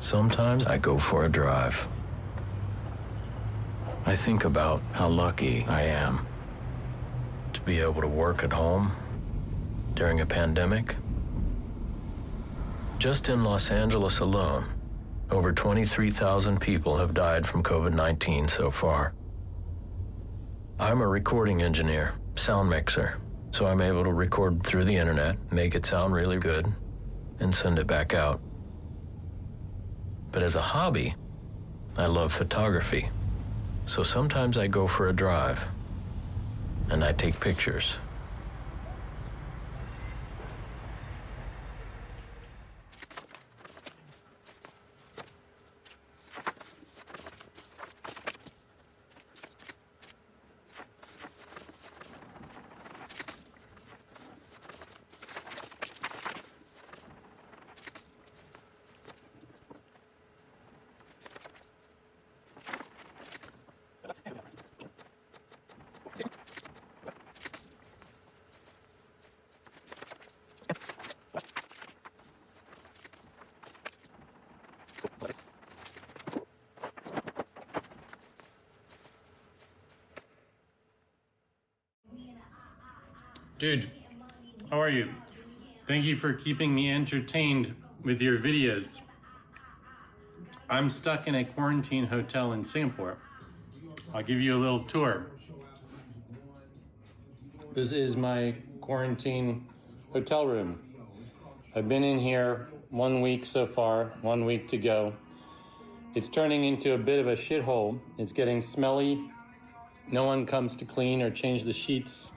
Sometimes I go for a drive. I think about how lucky I am to be able to work at home during a pandemic. Just in Los Angeles alone, over 23,000 people have died from COVID-19 so far. I'm a recording engineer, sound mixer, so I'm able to record through the internet, make it sound really good, and send it back out. But as a hobby, I love photography. So sometimes I go for a drive, and I take pictures. Dude, how are you? Thank you for keeping me entertained with your videos. I'm stuck in a quarantine hotel in Singapore. I'll give you a little tour. This is my quarantine hotel room. I've been in here 1 week so far, 1 week to go. It's turning into a bit of a shithole. It's getting smelly. No one comes to clean or change the sheets.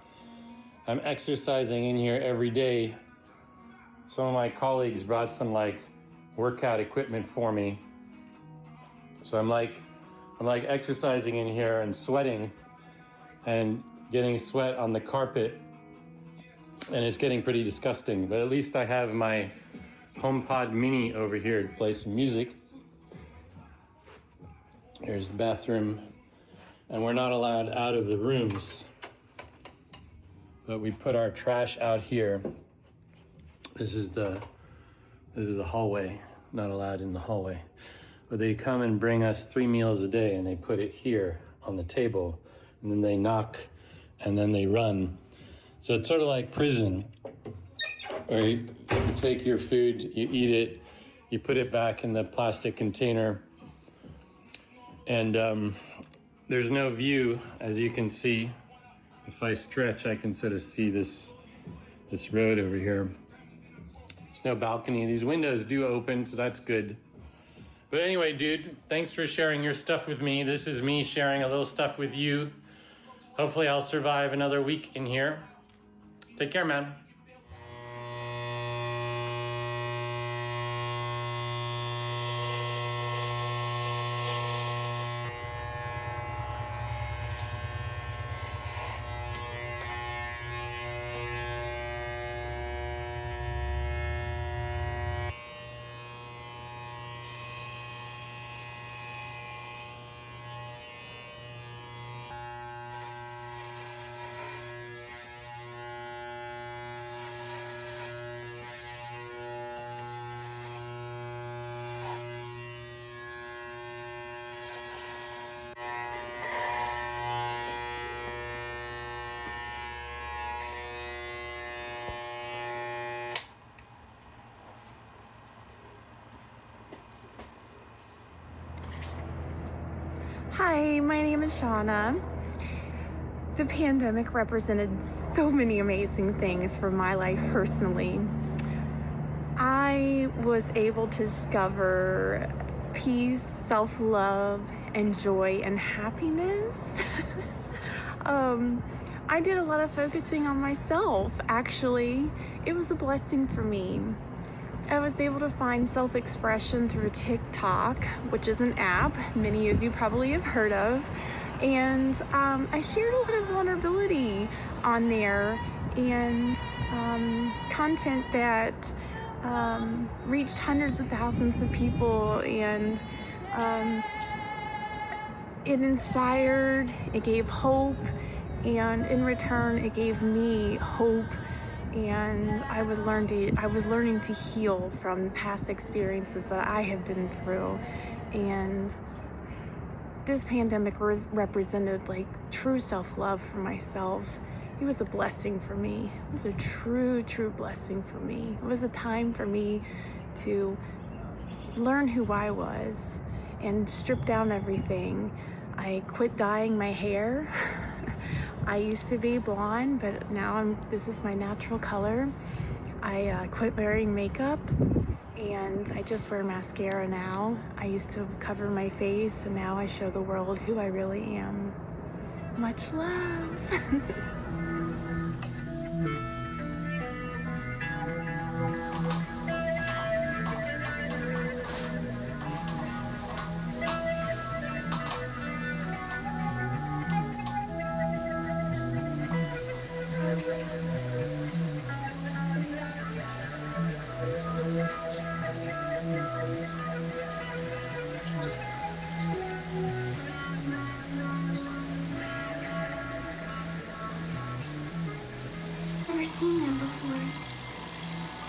I'm exercising in here every day. Some of my colleagues brought some workout equipment for me. So I'm like exercising in here and sweating and getting sweat on the carpet. And it's getting pretty disgusting, but at least I have my HomePod Mini over here to play some music. Here's the bathroom, and we're not allowed out of the rooms, but we put our trash out here. This is the hallway, not allowed in the hallway. But they come and bring us 3 meals a day, and they put it here on the table, and then they knock, and then they run. So it's sort of like prison, where you take your food, you eat it, you put it back in the plastic container, and there's no view, as you can see. If I stretch, I can sort of see this road over here. There's no balcony. These windows do open, so that's good. But anyway, dude, thanks for sharing your stuff with me. This is me sharing a little stuff with you. Hopefully I'll survive another week in here. Take care, man. Hi, my name is Shauna. The pandemic represented so many amazing things for my life personally. I was able to discover peace, self-love, and joy and happiness. I did a lot of focusing on myself. Actually, it was a blessing for me. I was able to find self-expression through TikTok, which is an app many of you probably have heard of. And I shared a lot of vulnerability on there and content that reached hundreds of thousands of people, and it inspired, it gave hope, and in return it gave me hope and I was learning to heal from past experiences that I have been through. And this pandemic represented like true self-love for myself. It was a blessing for me. It was a true blessing for me. It was a time for me to learn who I was and strip down everything. I quit dyeing my hair. I used to be blonde, but now this is my natural color. I quit wearing makeup, and I just wear mascara now. I used to cover my face, and now I show the world who I really am. Much love. Never seen them before.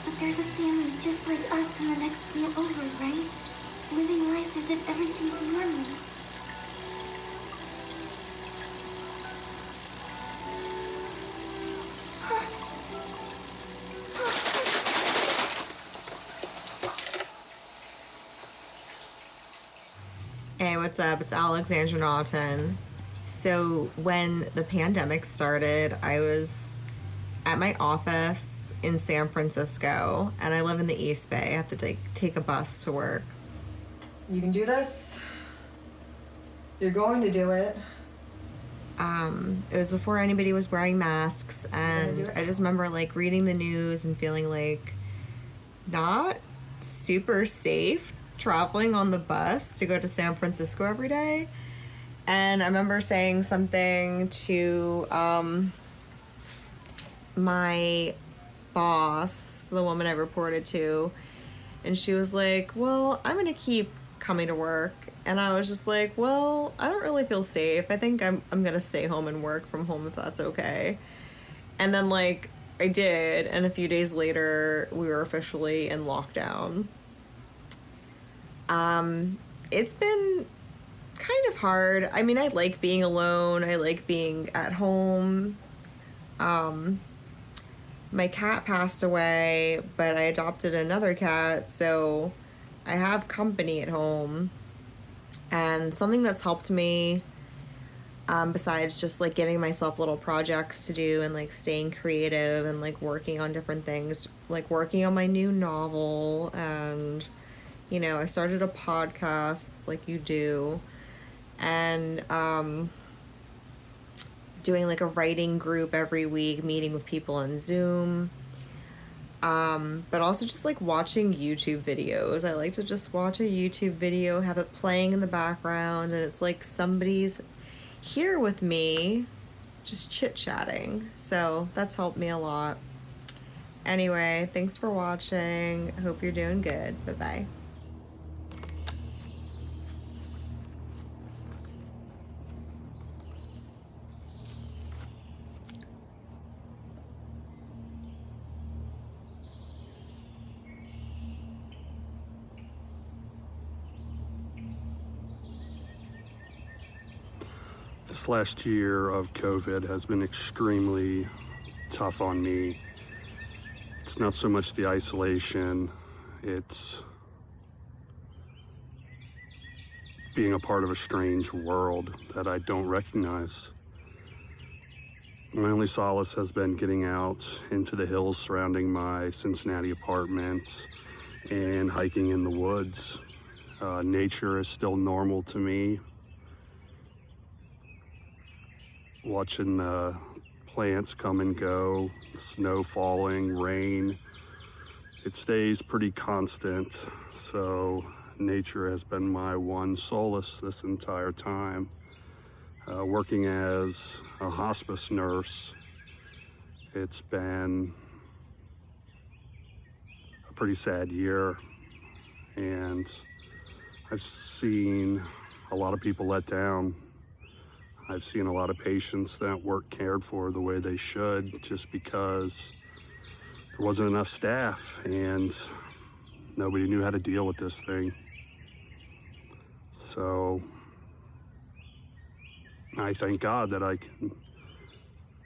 But there's a family just like us in the next planet over, right? Living life as if everything's normal. Hey, what's up? It's Alexandra Naughton. So when the pandemic started, I was at my office in San Francisco, and I live in the East Bay. I have to take a bus to work. You can do this. You're going to do it. It was before anybody was wearing masks, and I just remember like reading the news and feeling like not super safe traveling on the bus to go to San Francisco every day. And I remember saying something to my boss, the woman I reported to, and she was like, well, I'm gonna keep coming to work. And I was just like, well, I don't really feel safe. I think I'm gonna stay home and work from home if that's okay. And then like I did, and a few days later we were officially in lockdown. It's been kind of hard. I mean, I like being alone. I like being at home. My cat passed away, but I adopted another cat, so I have company at home. And something that's helped me, besides just like giving myself little projects to do and like staying creative and like working on different things, like working on my new novel, and you know, I started a podcast like you do, and doing like a writing group every week, meeting with people on Zoom, but also just like watching YouTube videos. I like to just watch a YouTube video, have it playing in the background, and it's like somebody's here with me just chit-chatting. So that's helped me a lot. Anyway, thanks for watching. I hope you're doing good. Bye-bye. This last year of COVID has been extremely tough on me. It's not so much the isolation, it's being a part of a strange world that I don't recognize. My only solace has been getting out into the hills surrounding my Cincinnati apartment and hiking in the woods. Nature is still normal to me. Watching the plants come and go, snow falling, rain, it stays pretty constant. So nature has been my one solace this entire time. Working as a hospice nurse, it's been a pretty sad year, and I've seen a lot of people let down. I've seen a lot of patients that weren't cared for the way they should just because there wasn't enough staff, and nobody knew how to deal with this thing. So I thank God that I can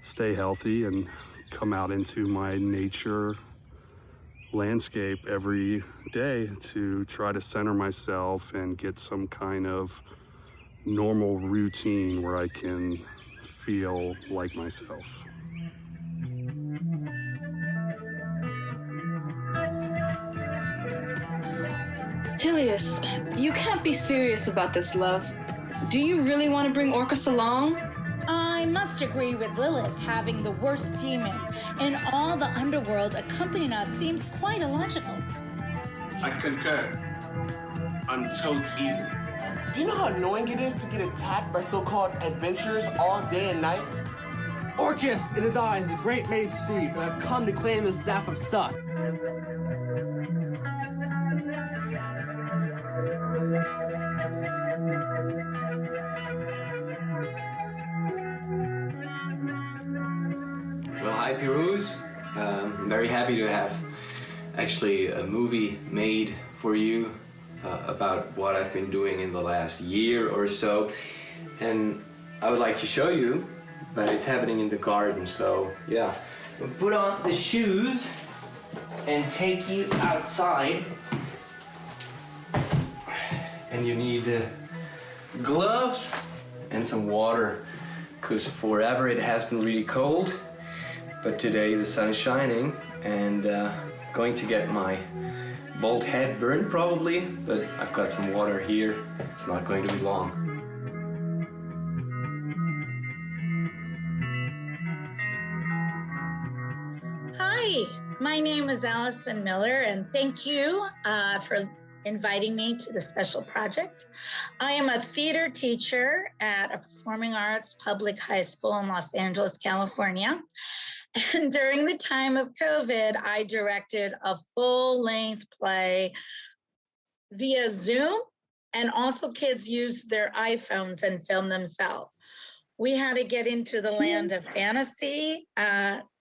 stay healthy and come out into my nature landscape every day to try to center myself and get some kind of normal routine where I can feel like myself. Tilius, you can't be serious about this, love. Do you really want to bring Orcus along? I must agree with Lilith. Having the worst demon in all the underworld accompanying us seems quite illogical. I concur. I'm totes even. Do you know how annoying it is to get attacked by so-called adventurers all day and night? Orcus, it is I, the great mage Steve, and I've come to claim the staff of Sut. Well, hi, Pirous. I'm very happy to have actually a movie made for you about what I've been doing in the last year or so. And I would like to show you, but it's happening in the garden, so yeah. We'll put on the shoes and take you outside. And you need gloves and some water, because forever it has been really cold. But today the sun is shining, and going to get my bald head burned probably, but I've got some water here. It's not going to be long. Hi, my name is Allison Miller, and thank you for inviting me to the special project. I am a theater teacher at a performing arts public high school in Los Angeles, California. And during the time of COVID, I directed a full-length play via Zoom, and also kids used their iPhones and filmed themselves. We had to get into the land of fantasy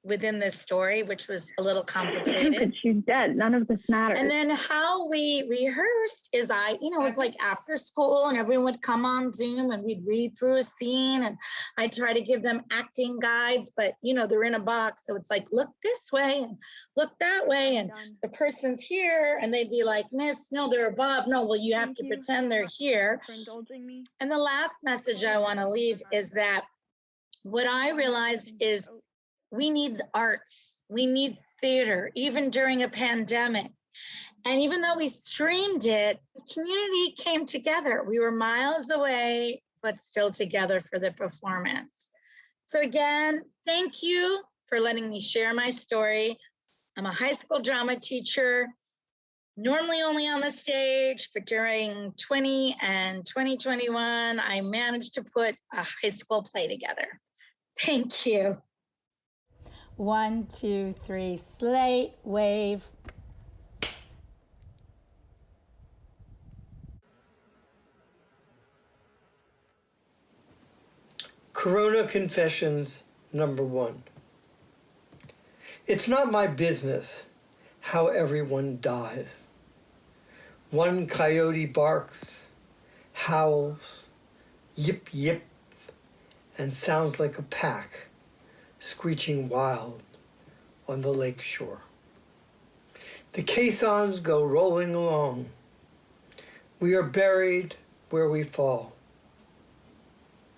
within this story, which was a little complicated. She's dead. None of this matters. And then how we rehearsed is it was like after school, and everyone would come on Zoom and we'd read through a scene, and I'd try to give them acting guides, but they're in a box. So it's like, look this way and look that way. And the person's here, and they'd be like, Miss, no, they're above. No, well, you have to pretend they're here. For indulging me. And the last message I want to leave is that what I realized is we need the arts, we need theater, even during a pandemic. And even though we streamed it, the community came together. We were miles away, but still together for the performance. So again, thank you for letting me share my story. I'm a high school drama teacher, normally only on the stage, but during 20 and 2021, I managed to put a high school play together. Thank you. 1, 2, 3, slate, wave. Corona Confessions #1. It's not my business how everyone dies. One coyote barks, howls, yip yip, and sounds like a pack screeching wild on the lake shore. The caissons go rolling along. We are buried where we fall.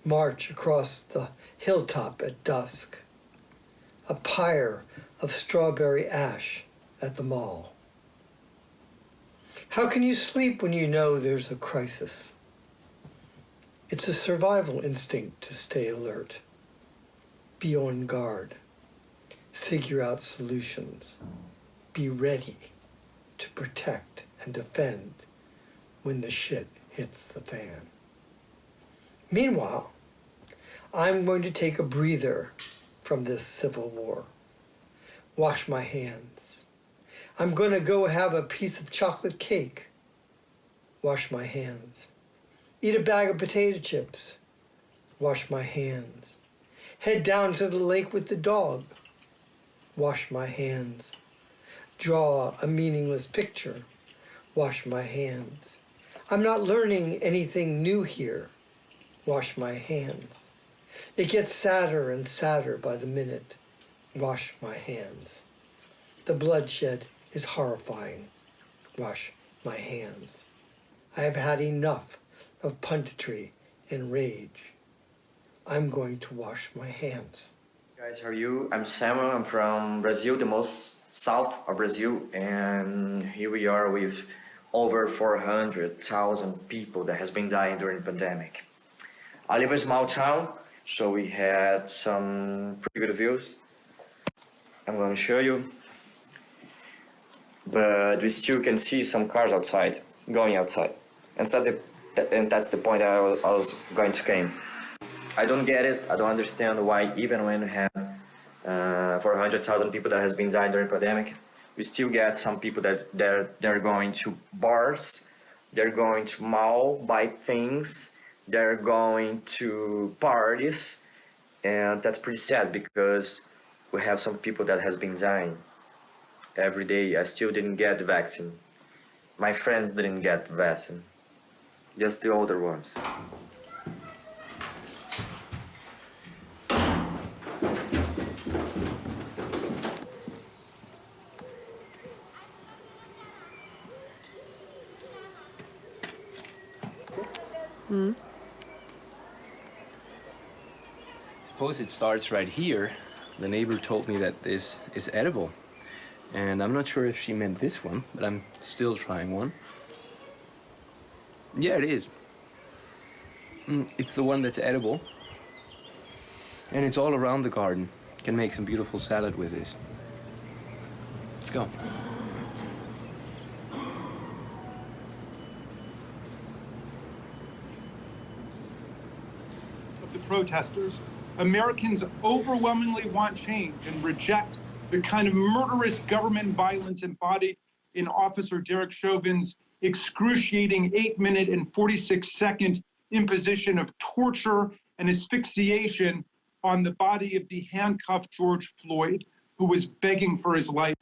March across the hilltop at dusk. A pyre of strawberry ash at the mall. How can you sleep when you know there's a crisis? It's a survival instinct to stay alert. Be on guard, figure out solutions, be ready to protect and defend when the shit hits the fan. Meanwhile, I'm going to take a breather from this civil war. Wash my hands. I'm going to go have a piece of chocolate cake. Wash my hands. Eat a bag of potato chips. Wash my hands. Head down to the lake with the dog. Wash my hands. draw a meaningless picture, wash my hands. I'm not learning anything new here, wash my hands. It gets sadder and sadder by the minute, wash my hands. The bloodshed is horrifying, wash my hands. I have had enough of punditry and rage. I'm going to wash my hands. Guys, how are you? I'm Samuel. I'm from Brazil, the most south of Brazil, and here we are with over 400,000 people that has been dying during the pandemic. I live in a small town, so we had some pretty good views. I'm going to show you, but we still can see some cars outside, going outside, and that's the point I was going to came. I don't get it. I don't understand why, even when we have 400,000 people that has been dying during the pandemic, we still get some people that they're going to bars, they're going to mall, buy things, they're going to parties, and that's pretty sad because we have some people that has been dying every day. I still didn't get the vaccine. My friends didn't get the vaccine, just the older ones. Suppose it starts right here. The neighbor told me that this is edible. And I'm not sure if she meant this one, but I'm still trying one. Yeah, it is. It's the one that's edible. And it's all around the garden. Can make some beautiful salad with this. Let's go. Of the protesters, Americans overwhelmingly want change and reject the kind of murderous government violence embodied in Officer Derek Chauvin's excruciating 8-minute and 46-second imposition of torture and asphyxiation on the body of the handcuffed George Floyd, who was begging for his life.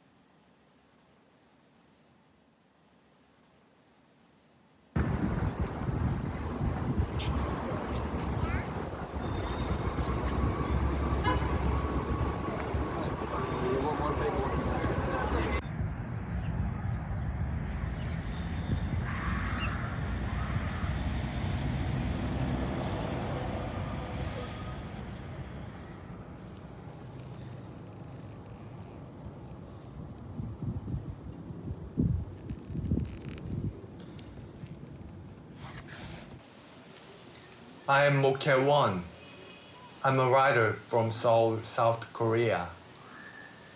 I am Moke-won. I'm a writer from Seoul, South Korea.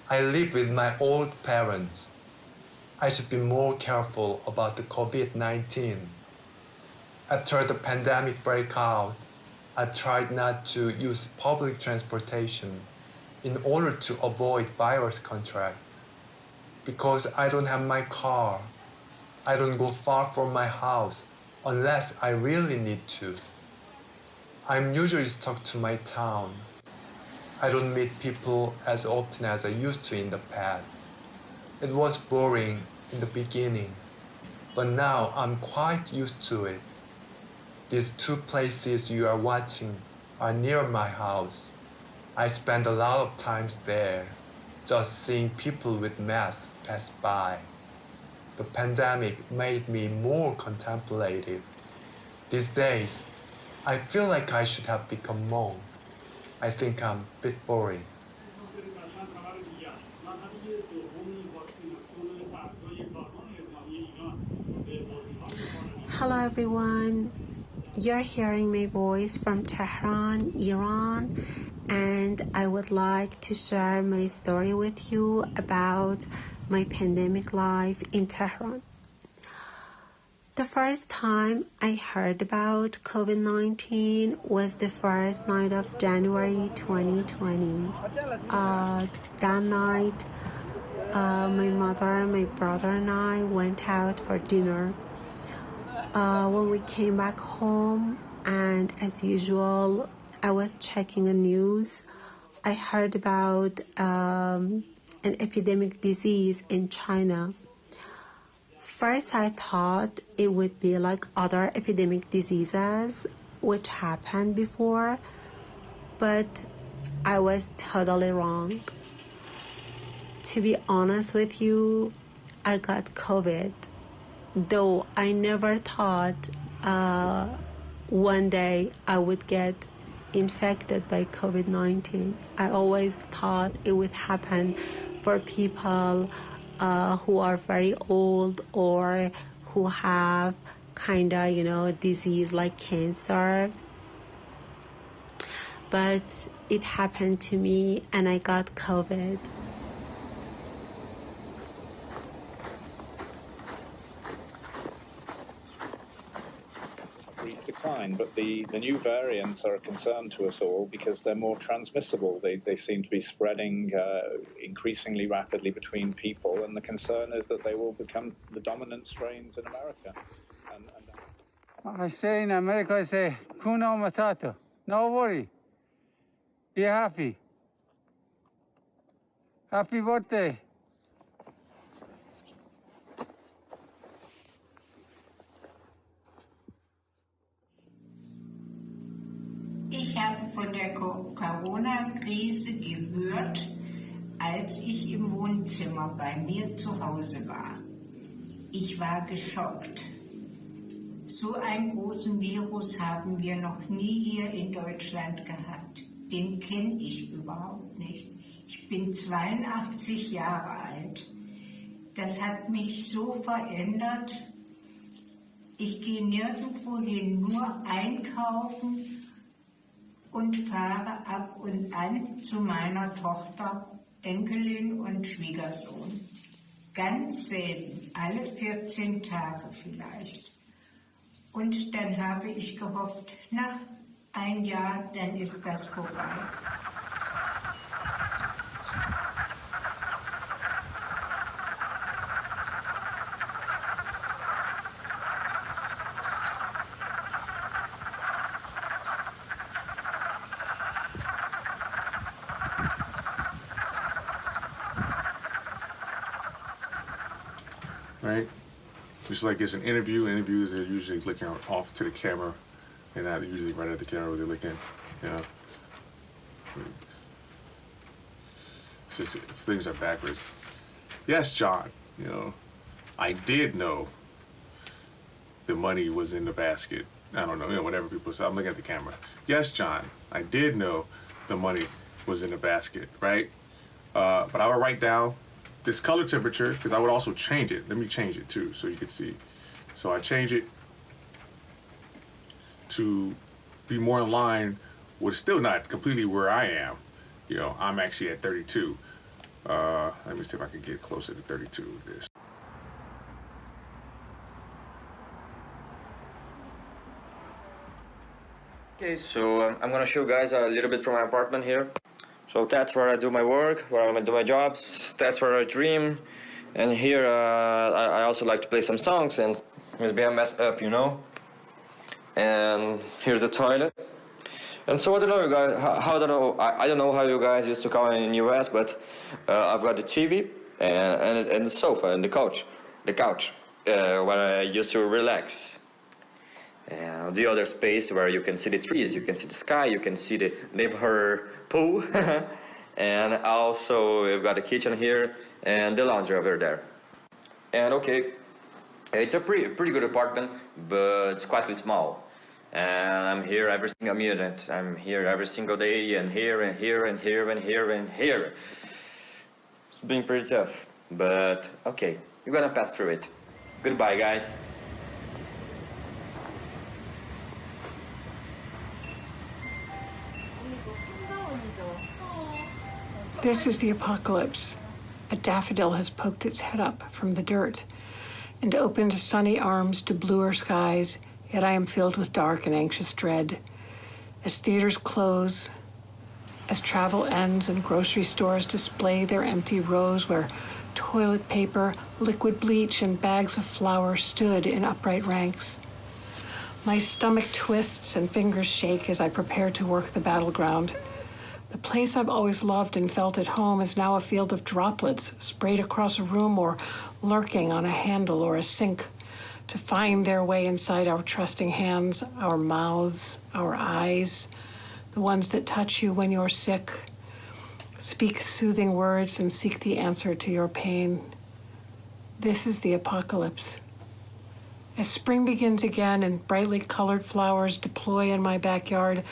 I live with my old parents. I should be more careful about the COVID-19. After the pandemic break out, I tried not to use public transportation in order to avoid virus contact. Because I don't have my car, I don't go far from my house unless I really need to. I'm usually stuck to my town. I don't meet people as often as I used to in the past. It was boring in the beginning, but now I'm quite used to it. These two places you are watching are near my house. I spend a lot of time there, just seeing people with masks pass by. The pandemic made me more contemplative. These days, I feel like I should have become monk. I think I'm fit for it. Hello everyone. You're hearing my voice from Tehran, Iran, and I would like to share my story with you about my pandemic life in Tehran. The first time I heard about COVID-19 was the first night of January 2020. That night, my mother, my brother, and I went out for dinner. When we came back home, and as usual, I was checking the news. I heard about an epidemic disease in China. First, I thought it would be like other epidemic diseases which happened before, but I was totally wrong. To be honest with you, I got COVID, though I never thought one day I would get infected by COVID-19. I always thought it would happen for people who are very old or who have kind of, a disease like cancer. But it happened to me and I got COVID. Decline, but the new variants are a concern to us all because they're more transmissible. They seem to be spreading increasingly rapidly between people, and the concern is that they will become the dominant strains in America. I say in America, I say, Kuna Matata, no worry, be happy. Happy birthday. Ich habe von der Corona-Krise gehört, als ich im Wohnzimmer bei mir zu Hause war. Ich war geschockt. So einen großen Virus haben wir noch nie hier in Deutschland gehabt. Den kenne ich überhaupt nicht. Ich bin 82 Jahre alt. Das hat mich so verändert. Ich gehe nirgendwo hin, nur einkaufen und fahre ab und an zu meiner Tochter, Enkelin und Schwiegersohn. Ganz selten, alle 14 Tage vielleicht. Und dann habe ich gehofft, na, ein Jahr, dann ist das vorbei. Right? Just like it's an interview. Interviews are usually looking off to the camera, and not usually right at the camera where they're looking, It's just, things are backwards. Yes, John, I did know the money was in the basket. I don't know, whatever people say. I'm looking at the camera. Yes, John, I did know the money was in the basket, right? But I would write down this color temperature, because I would also change it. Let me change it too, so you can see. So I change it to be more in line with still not completely where I am. I'm actually at 32. Let me see if I can get closer to 32 with this. Okay, so I'm gonna show you guys a little bit from my apartment here. So that's where I do my work, where I do my jobs, that's where I dream. And here I also like to play some songs and just be a mess up, And here's the toilet. And so I don't know, you guys, I don't know how you guys used to call it in the US, but I've got the TV and the sofa and the couch where I used to relax. The other space where you can see the trees, you can see the sky, you can see the neighbor pool. And also we've got the kitchen here and the laundry over there. And okay, it's a pretty good apartment, but it's quite small. And I'm here every single minute. I'm here every single day, and here and here and here and here and here. It's been pretty tough, but okay, you're gonna pass through it. Goodbye, guys. This is the apocalypse. A daffodil has poked its head up from the dirt and opened sunny arms to bluer skies, yet I am filled with dark and anxious dread. As theaters close, as travel ends and grocery stores display their empty rows where toilet paper, liquid bleach, and bags of flour stood in upright ranks. My stomach twists and fingers shake as I prepare to work the battleground. The place I've always loved and felt at home is now a field of droplets sprayed across a room or lurking on a handle or a sink to find their way inside our trusting hands, our mouths, our eyes, the ones that touch you when you're sick, speak soothing words and seek the answer to your pain. This is the apocalypse. As spring begins again and brightly colored flowers deploy in my backyard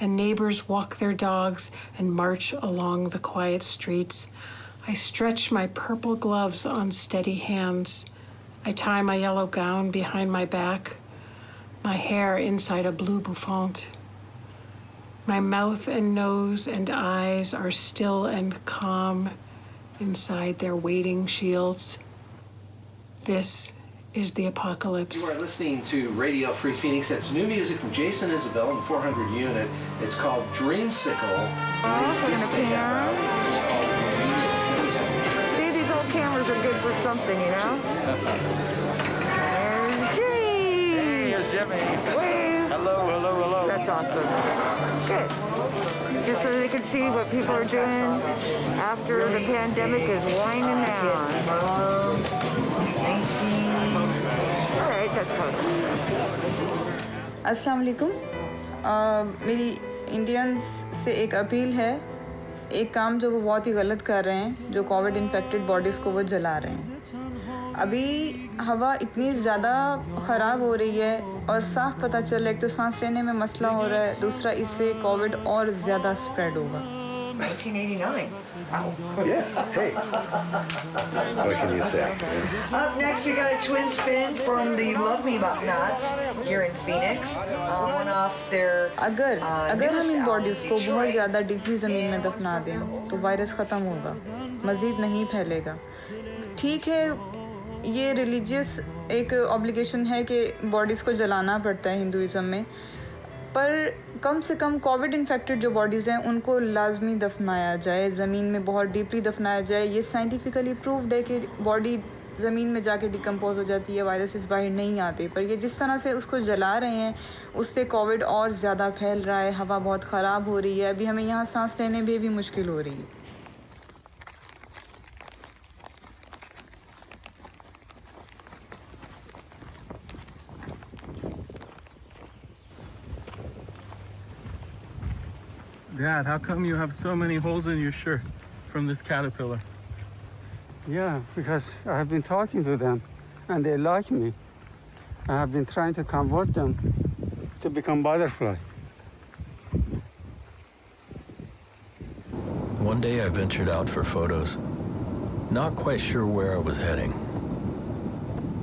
and neighbors walk their dogs and march along the quiet streets, I stretch my purple gloves on steady hands. I tie my yellow gown behind my back, my hair inside a blue bouffant. My mouth and nose and eyes are still and calm inside their waiting shields. This is the apocalypse. You are listening to Radio Free Phoenix. That's new music from Jason Isabel and the 400 unit. It's called Dreamsicle. See, these old cameras are good for something, you know? And Jimmy! Hey, here's Jimmy. Wave! Hello, hello, hello. That's awesome. Good. Just so they can see what people are doing after the pandemic is winding down. All right, that's perfect. अस्सलाम वालेकुम। मेरी Indians से एक appeal है, एक काम जो वो बहुत ही गलत कर रहे हैं, जो कोविड इन्फेक्टेड बॉडीज़ को वो जला रहे हैं। अभी हवा इतनी ज़्यादा ख़राब हो रही है और साफ पता चल रहा है, एक तो सांस लेने में मसला हो रहा है, दूसरा इससे कोविड और ज़्यादा स्प्रेड होगा। 1989. Wow. Yes, hey. What can you say? Up next, we got a twin spin from the Love Me About Nots here in Phoenix. One off their. अगर हम इन बॉडीज़ को बहुत ज़्यादा डीपली ज़मीन में दफना दें तो वायरस ख़त्म होगा, मज़ीद नहीं फैलेगा। ठीक है, ये रिलीजियस एक ऑब्लिगेशन है कि बॉडीज़ को जलाना पड़ता है हिंदुइज़म में, पर कम से कम कोविड इन्फेक्टेड जो बॉडीज़ हैं उनको लाजमी दफनाया जाए, ज़मीन में बहुत डीपली दफनाया जाए। ये साइंटिफिकली प्रूव्ड है कि बॉडी ज़मीन में जाके डिकम्पोज हो जाती है, वायरसेस बाहर नहीं आते, पर ये जिस तरह से उसको जला रहे हैं उससे कोविड और ज़्यादा फैल रहा है, हवा बहुत ख़राब हो रही है, अभी हमें यहाँ सांस लेने में भी मुश्किल हो रही है। Dad, how come you have so many holes in your shirt from this caterpillar? Yeah, because I have been talking to them and they like me. I have been trying to convert them to become butterfly. One day I ventured out for photos, not quite sure where I was heading,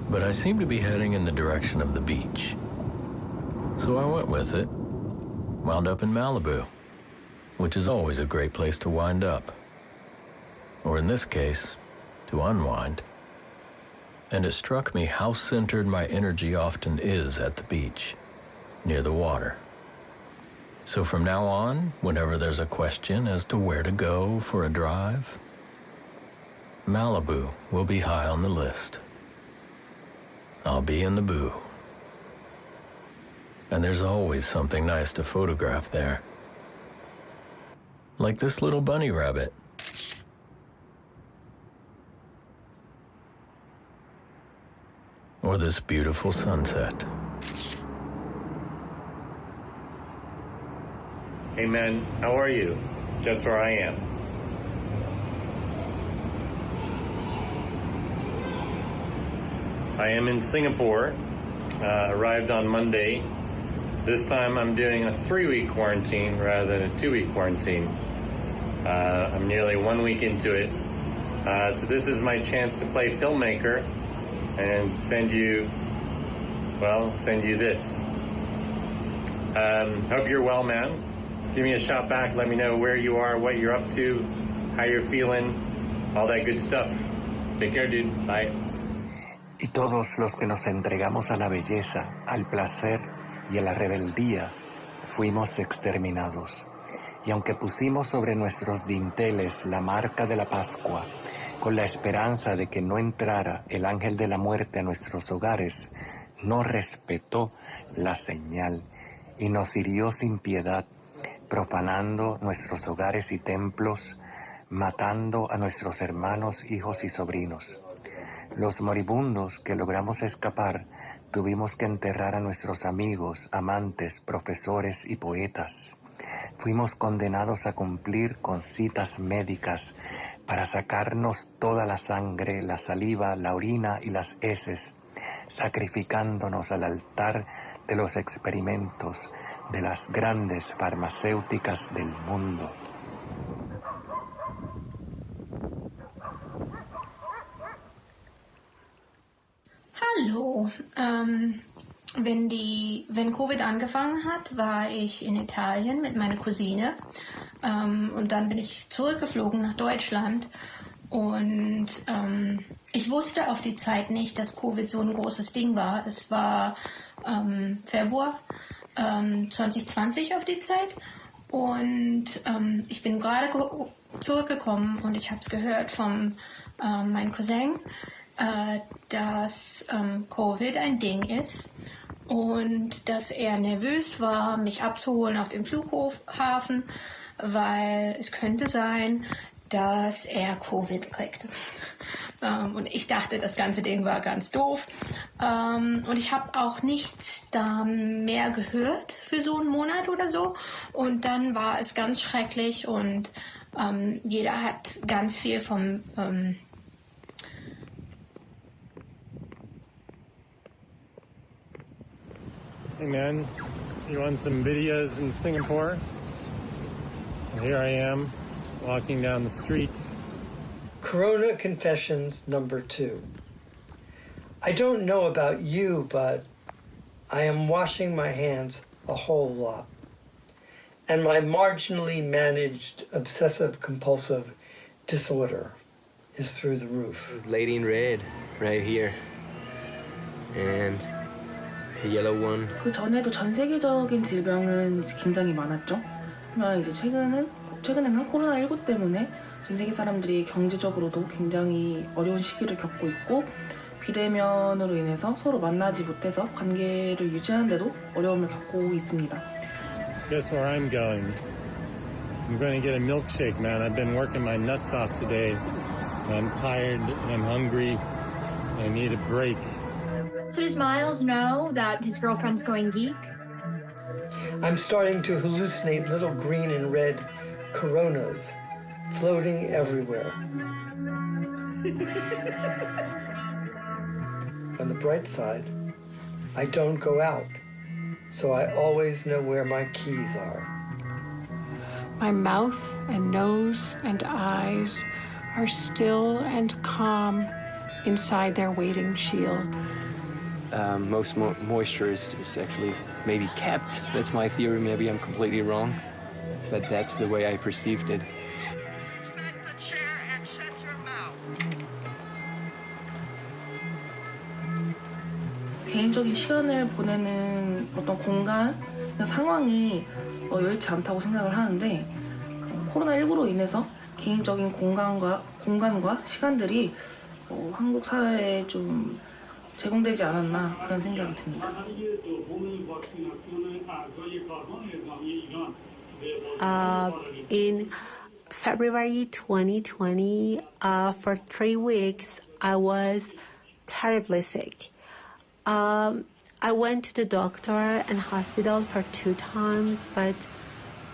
but I seemed to be heading in the direction of the beach. So I went with it, wound up in Malibu, which is always a great place to wind up, or in this case, to unwind. And it struck me how centered my energy often is at the beach, near the water. So from now on, whenever there's a question as to where to go for a drive, Malibu will be high on the list. I'll be in the boo. And there's always something nice to photograph there. Like this little bunny rabbit. Or this beautiful sunset. Hey man, how are you? That's where I am. I am in Singapore, arrived on Monday. This time I'm doing a 3-week quarantine rather than a 2-week quarantine. I'm nearly 1 week into it. So this is my chance to play filmmaker and send you this. Hope you're well, man. Give me a shot back. Let me know where you are, what you're up to, how you're feeling, all that good stuff. Take care, dude. Bye. Y todos los que nos entregamos a la belleza, al placer y a la rebeldía, fuimos exterminados. Y aunque pusimos sobre nuestros dinteles la marca de la Pascua, con la esperanza de que no entrara el ángel de la muerte a nuestros hogares, no respetó la señal y nos hirió sin piedad, profanando nuestros hogares y templos, matando a nuestros hermanos, hijos y sobrinos. Los moribundos que logramos escapar tuvimos que enterrar a nuestros amigos, amantes, profesores y poetas. Fuimos condenados a cumplir con citas médicas para sacarnos toda la sangre, la saliva, la orina y las heces, sacrificándonos al altar de los experimentos de las grandes farmacéuticas del mundo. Hallo. Wenn Covid angefangen hat, war ich in Italien mit meiner Cousine und dann bin ich zurückgeflogen nach Deutschland und ich wusste auf die Zeit nicht, dass Covid so ein großes Ding war. Es war Februar 2020 auf die Zeit und ich bin gerade zurückgekommen und ich habe es gehört von meinem Cousin, dass Covid ein Ding ist und dass er nervös war, mich abzuholen auf dem Flughafen, weil es könnte sein, dass er Covid kriegt. Und ich dachte, das ganze Ding war ganz doof. Und ich habe auch nichts da mehr gehört für so einen Monat oder so. Und dann war es ganz schrecklich und jeder hat ganz viel vom Hey man, you want some videos in Singapore? Well, here I am, walking down the streets. Corona Confessions number 2. I don't know about you, but I am washing my hands a whole lot. And my marginally managed obsessive-compulsive disorder is through the roof. This lady in red right here. And the yellow one. 그 전에도 전 세계적인 질병은 굉장히 많았죠. 하지만 이제 최근에는 코로나19 때문에 전 세계 사람들이 경제적으로도 굉장히 어려운 시기를 겪고 있고 비대면으로 인해서 서로 만나지 못해서 관계를 유지하는데도 어려움을 겪고 있습니다. Guess where I'm going? I'm going to get a milkshake, man. I've been working my nuts off today. I'm tired and I'm hungry. I need a break. So does Miles know that his girlfriend's going geek? I'm starting to hallucinate little green and red coronas floating everywhere. On the bright side, I don't go out, so I always know where my keys are. My mouth and nose and eyes are still and calm inside their waiting shield. Most moisture is actually maybe kept. That's my theory. Maybe I'm completely wrong, but that's the way I perceived it. 개인적인 시간을 보내는 어떤 공간, 상황이 여의치 않다고 생각을 하는데 코로나19로 인해서 개인적인 공간과 시간들이 한국 사회에 좀 제공되지 않았나 그런 생각이 듭니다. In February 2020, for 3 weeks, I was terribly sick. I went to the doctor and hospital for 2 times, but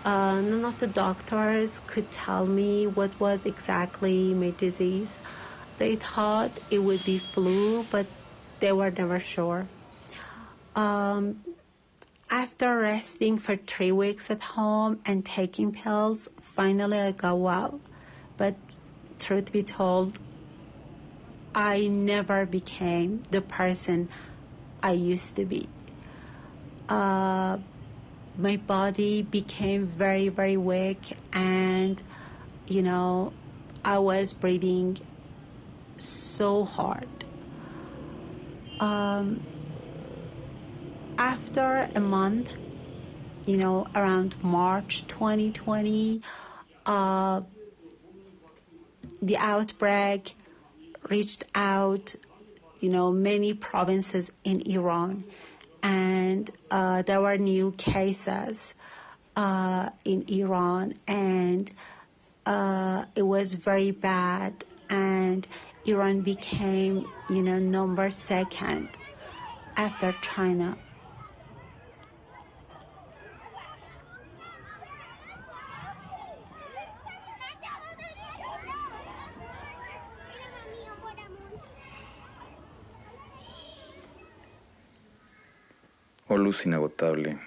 none of the doctors could tell me what was exactly my disease. They thought it would be flu, but they were never sure. After resting for 3 weeks at home and taking pills, finally I got well. But truth be told, I never became the person I used to be. My body became very, very weak, and, I was breathing so hard. After a month, around March 2020, the outbreak reached out, many provinces in Iran, and there were new cases. in Iran, and it was very bad, and Iran became, number second after China. Oh luz inagotable,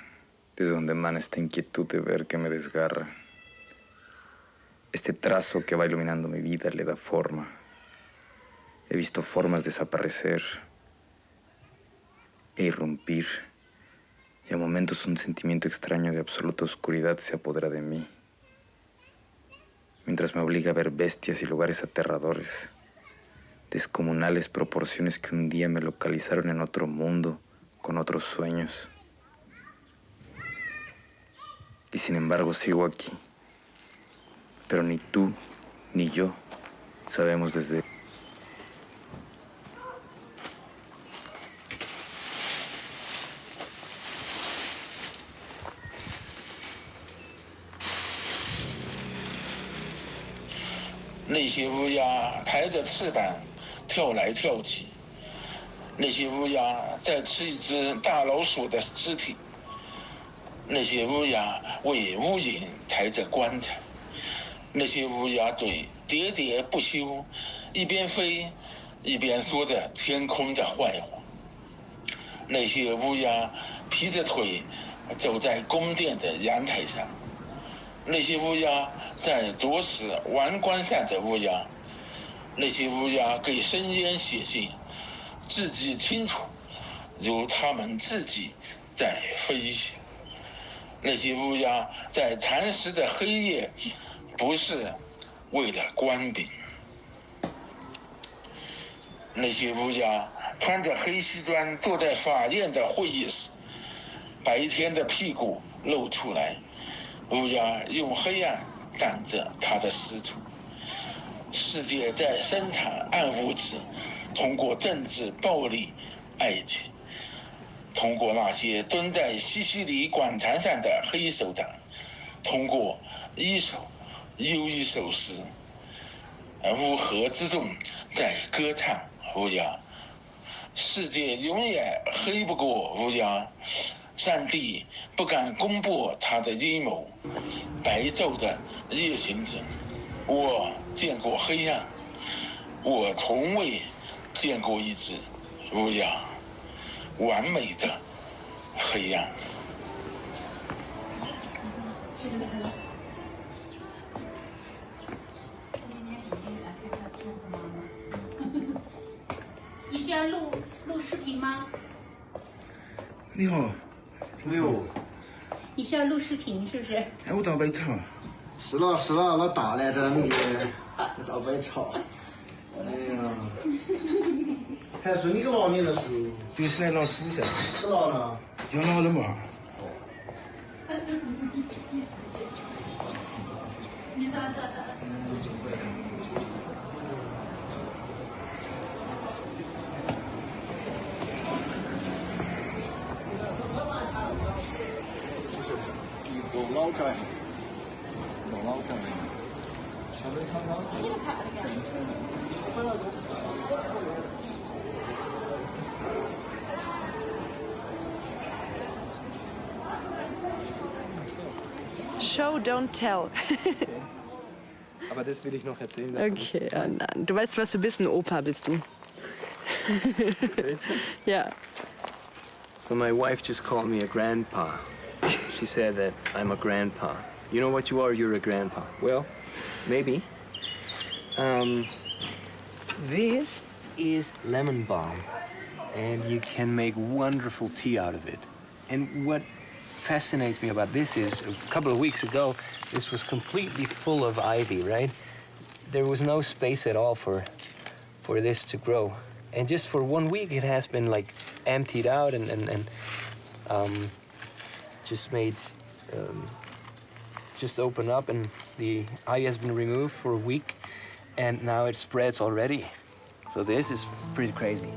desde donde emana esta inquietud de ver que me desgarra. Este trazo que va iluminando mi vida le da forma. He visto formas desaparecer e irrumpir, y a momentos un sentimiento extraño de absoluta oscuridad se apodera de mí, mientras me obliga a ver bestias y lugares aterradores, descomunales proporciones que un día me localizaron en otro mundo, con otros sueños. Y sin embargo sigo aquí. Pero ni tú ni yo sabemos desde...那些乌鸦抬着翅膀跳来跳去，那些乌鸦在吃一只大老鼠的尸体，那些乌鸦为屋檐抬着棺材，那些乌鸦嘴喋喋不休，一边飞一边说着天空的坏话。那些乌鸦劈着腿走在宫殿的阳台上，那些乌鸦在啄食王冠上的乌鸦，那些乌鸦给深渊写信，字迹清楚，如他们自己在飞行。那些乌鸦在蚕食的黑夜，不是为了官兵。那些乌鸦穿着黑西装坐在法院的会议室，白天的屁股露出来，乌鸦用黑暗挡着它的私处。世界在生产暗物质，通过政治暴力、爱情，通过那些蹲在西西里广场上的黑手党，通过一首又一首诗，乌合之众在歌唱乌鸦。世界永远黑不过乌鸦，上帝不敢公布他的阴谋。白昼的夜行者，我见过黑暗，我从未见过一只乌鸦，完美的黑暗。你是要录视频吗？你好，哎呦，你是要录视频是不是？哎，我倒杯茶。是了是了，老大来着你，我倒杯茶。哎呀，还是你个老年的书。就是来老师噻。是老了。就老了嘛。有捞菜，有捞菜。Show, don't tell. Aber das will ich noch erzählen. Okay, ja, nein. Du weißt, was du bist, ein Opa bist du. Ja. So my wife just called me a grandpa. She said that I'm a grandpa. You know what you are? You're a grandpa. Well, maybe. This is lemon balm, and you can make wonderful tea out of it. And what fascinates me about this is, a couple of weeks ago, this was completely full of ivy, right? There was no space at all for this to grow. And just for 1 week, it has been like emptied out and just made, just open up, and the ivy has been removed for a week, and now it spreads already. So this is pretty crazy.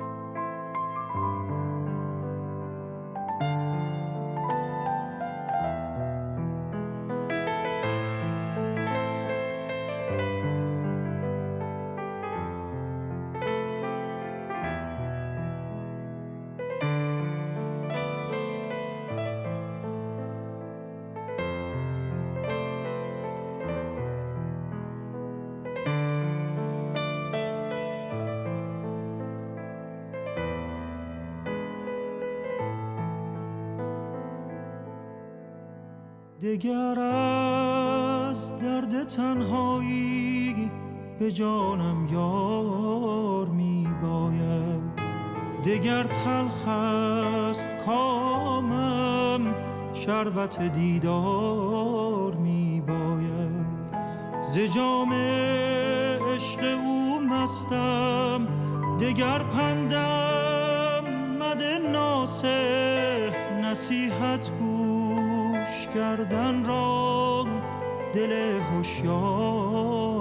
دگر از درد تنهایی به جانم یار می باید. دگر تلخ است کامم شربت دیدار می باید. ز جام عشق او مستم دگر پندم مده ناصح. نصیحت گوش کردن را دل هوشیار